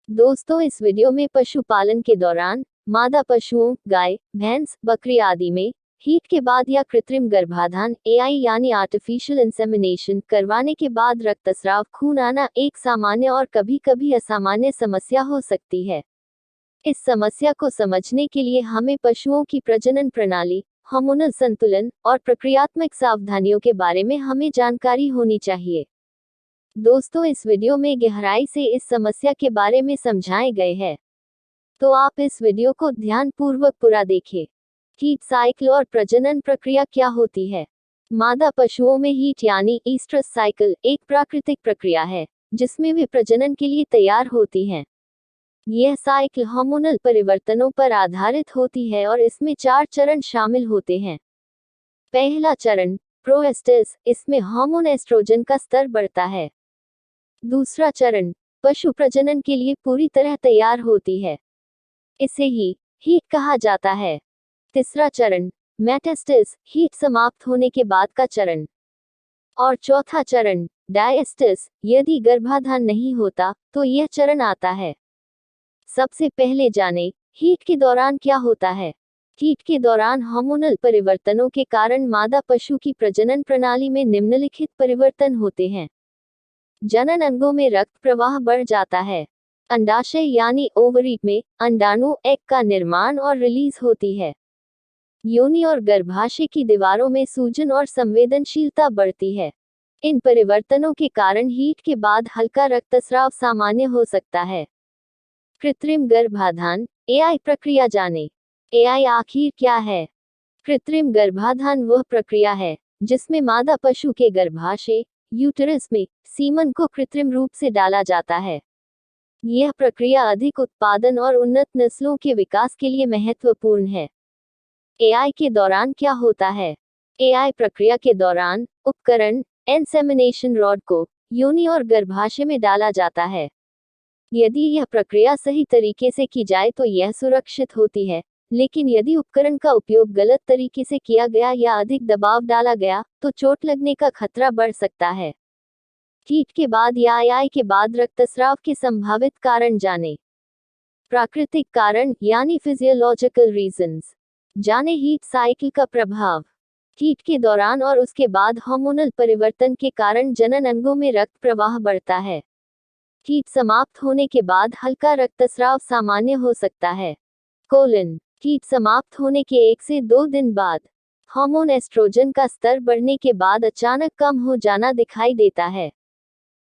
दोस्तों, इस वीडियो में पशुपालन के दौरान मादा पशुओं, गाय, भैंस, बकरी आदि में हीट के बाद या कृत्रिम गर्भाधान एआई यानी आर्टिफिशियल इंसेमिनेशन करवाने के बाद रक्तस्राव खून आना एक सामान्य और कभी-कभी असामान्य समस्या हो सकती है। इस समस्या को समझने के लिए हमें पशुओं की प्रजनन प्रणाली, हार्मोनल संतुलन और प्रक्रियात्मक सावधानियों के बारे में हमें जानकारी होनी चाहिए। दोस्तों, इस वीडियो में गहराई से इस समस्या के बारे में समझाए गए हैं, तो आप इस वीडियो को ध्यानपूर्वक पूरा देखें। हीट साइकिल और प्रजनन प्रक्रिया क्या होती है? मादा पशुओं में हीट यानी ईस्ट्रस साइकिल एक प्राकृतिक प्रक्रिया है, जिसमें वे प्रजनन के लिए तैयार होती हैं। यह साइकिल हार्मोनल परिवर्तनों पर आधारित होती है और इसमें 4 चरण शामिल होते हैं। पहला चरण प्रोएस्टेस, इसमें हार्मोन एस्ट्रोजन का स्तर बढ़ता है। दूसरा चरण पशु प्रजनन के लिए पूरी तरह तैयार होती है, इसे ही हीट कहा जाता है। तीसरा चरण मेटास्टेस, हीट समाप्त होने के बाद का चरण। और चौथा चरण डायस्टेस, यदि गर्भाधान नहीं होता तो यह चरण आता है। सबसे पहले जानें, हीट के दौरान क्या होता है। हीट के दौरान हार्मोनल परिवर्तनों के कारण मादा पशु की प्रजनन प्रणाली में निम्नलिखित परिवर्तन होते हैं। जनन अंगों में रक्त प्रवाह बढ़ जाता है। अंडाशय यानी ओवरी में अंडाणु एग का निर्माण और रिलीज होती है। योनि और गर्भाशय की दीवारों में सूजन और संवेदनशीलता बढ़ती है। इन परिवर्तनों के कारण हीट के बाद हल्का रक्तस्राव सामान्य हो सकता है। कृत्रिम गर्भाधान एआई प्रक्रिया जानें। एआई आखिर क्या है? कृत्रिम गर्भाधान वह प्रक्रिया है जिसमें मादा पशु के गर्भाशय यूटेरस में सीमन को कृत्रिम रूप से डाला जाता है। यह प्रक्रिया अधिक उत्पादन और उन्नत नस्लों के विकास के लिए महत्वपूर्ण है। एआई के दौरान क्या होता है? एआई प्रक्रिया के दौरान उपकरण इंसेमिनेशन रॉड को योनि और गर्भाशय में डाला जाता है। यदि यह प्रक्रिया सही तरीके से की जाए तो यह सुरक्षित होती है, लेकिन यदि उपकरण का उपयोग गलत तरीके से किया गया या अधिक दबाव डाला गया तो चोट लगने का खतरा बढ़ सकता है। हीट के बाद या एआई के बाद रक्तस्राव के संभावित कारण जानें। प्राकृतिक कारण यानी फिजियोलॉजिकल रीजंस जानें। हीट साइकिल का प्रभाव। हीट के दौरान और उसके बाद हार्मोनल परिवर्तन के कारण जनन अंगों में रक्त प्रवाह बढ़ता है। हीट समाप्त होने के बाद हल्का रक्तस्राव सामान्य हो सकता है। हीट समाप्त होने के 1 से 2 दिन बाद हार्मोन एस्ट्रोजन का स्तर बढ़ने के बाद अचानक कम हो जाना दिखाई देता है।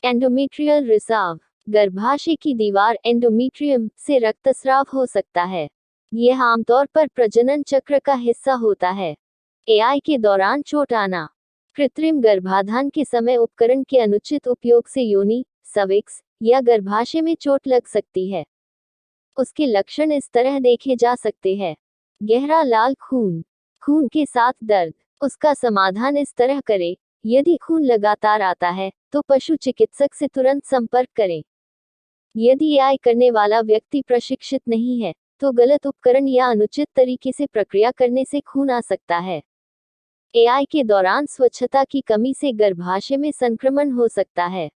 एंडोमेट्रियल रिसाव, गर्भाशय की दीवार एंडोमेट्रियम से रक्तस्राव हो सकता है। यह आमतौर पर प्रजनन चक्र का हिस्सा होता है। एआई के दौरान चोट आना, कृत्रिम गर्भाधान के समय उपकरण के अनुचित उपयोग से योनि, सर्विक्स या गर्भाशय में चोट लग सकती है। उसके लक्षण इस तरह देखे जा सकते हैं। गहरा लाल खून, खून के साथ दर्द। उसका समाधान इस तरह करें। यदि खून लगातार आता है तो पशु चिकित्सक से तुरंत संपर्क करें। यदि एआई करने वाला व्यक्ति प्रशिक्षित नहीं है तो गलत उपकरण या अनुचित तरीके से प्रक्रिया करने से खून आ सकता है। एआई के दौरान स्वच्छता की कमी से गर्भाशय में संक्रमण हो सकता है।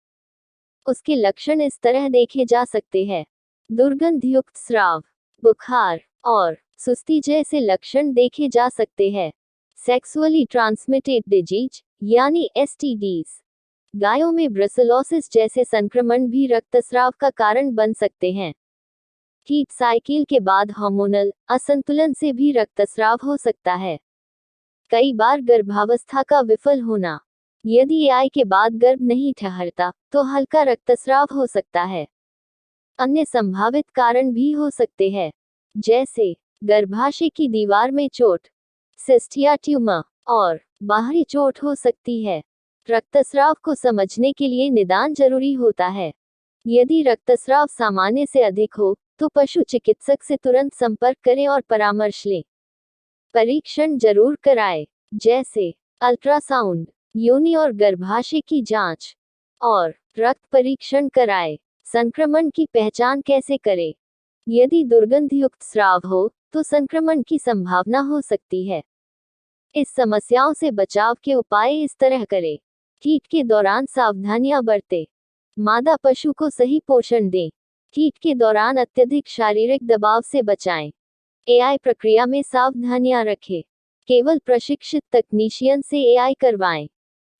उसके लक्षण इस तरह देखे जा सकते हैं। दुर्गंधयुक्त स्राव, बुखार और सुस्ती जैसे लक्षण देखे जा सकते हैं। सेक्सुअली ट्रांसमिटेड डिजीज यानी एसटीडीज, गायों में ब्रुसेलोसिस जैसे संक्रमण भी रक्तस्राव का कारण बन सकते हैं। हीट साइकिल के बाद हार्मोनल असंतुलन से भी रक्तस्राव हो सकता है। कई बार गर्भावस्था का विफल होना, यदि एआई के बाद गर्भ नहीं ठहरता तो हल्का रक्तस्राव हो सकता है। अन्य संभावित कारण भी हो सकते हैं, जैसे गर्भाशय की दीवार में चोट, सिस्ट या ट्यूमर, और बाहरी चोट हो सकती है। रक्तस्राव को समझने के लिए निदान जरूरी होता है। यदि रक्तस्राव सामान्य से अधिक हो तो पशु चिकित्सक से तुरंत संपर्क करें और परामर्श लें। परीक्षण जरूर कराएं, जैसे अल्ट्रासाउंड, योनि और गर्भाशय की जांच और रक्त परीक्षण कराएं। संक्रमण की पहचान कैसे करें? यदि दुर्गंधयुक्त स्राव हो तो संक्रमण की संभावना हो सकती है। इस समस्याओं से बचाव के उपाय इस तरह करें। हीट के दौरान सावधानियां बरतें। मादा पशु को सही पोषण दें। हीट के दौरान अत्यधिक शारीरिक दबाव से बचाएं। एआई प्रक्रिया में सावधानियां रखें। केवल प्रशिक्षित तकनीशियन से एआई करवाएं।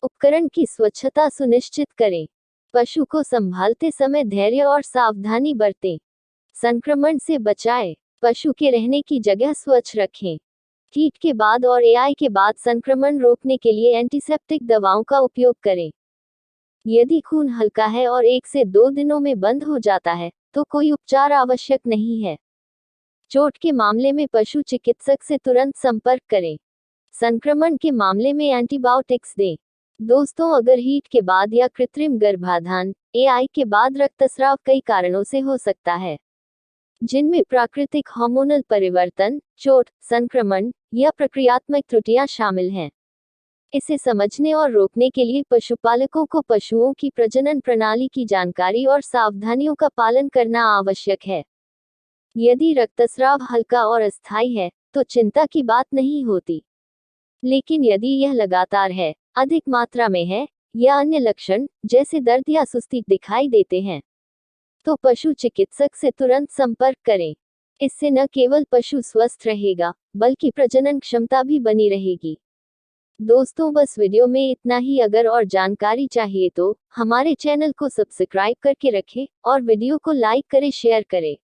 उपकरण की स्वच्छता सुनिश्चित करें। पशु को संभालते समय धैर्य और सावधानी बरतें। संक्रमण से बचाएं। पशु के रहने की जगह स्वच्छ रखें। हीट के बाद और एआई के बाद संक्रमण रोकने के लिए एंटीसेप्टिक दवाओं का उपयोग करें। यदि खून हल्का है और 1 से 2 दिनों में बंद हो जाता है, तो कोई उपचार आवश्यक नहीं है। चोट के मामले में पशु चिकित्सक से तुरंत संपर्क करें। संक्रमण के मामले में एंटीबायोटिक्स दें। दोस्तों, अगर हीट के बाद या कृत्रिम गर्भाधान एआई के बाद रक्तस्राव कई कारणों से हो सकता है, जिनमें प्राकृतिक हार्मोनल परिवर्तन, चोट, संक्रमण या प्रक्रियात्मक त्रुटियां शामिल हैं। इसे समझने और रोकने के लिए पशुपालकों को पशुओं की प्रजनन प्रणाली की जानकारी और सावधानियों का पालन करना आवश्यक है। यदि रक्तस्राव हल्का और अस्थायी है, तो चिंता की बात नहीं होती। लेकिन यदि यह लगातार है, अधिक मात्रा में है, या अन्य लक्षण जैसे दर्द या सुस्ती दिखाई देते हैं, तो पशु चिकित्सक से तुरंत संपर्क करें। इससे न केवल पशु स्वस्थ रहेगा, बल्कि प्रजनन क्षमता भी बनी रहेगी। दोस्तों, बस वीडियो में इतना ही। अगर और जानकारी चाहिए तो हमारे चैनल को सब्सक्राइब करके रखें और वीडियो को लाइक करें, शेयर करें।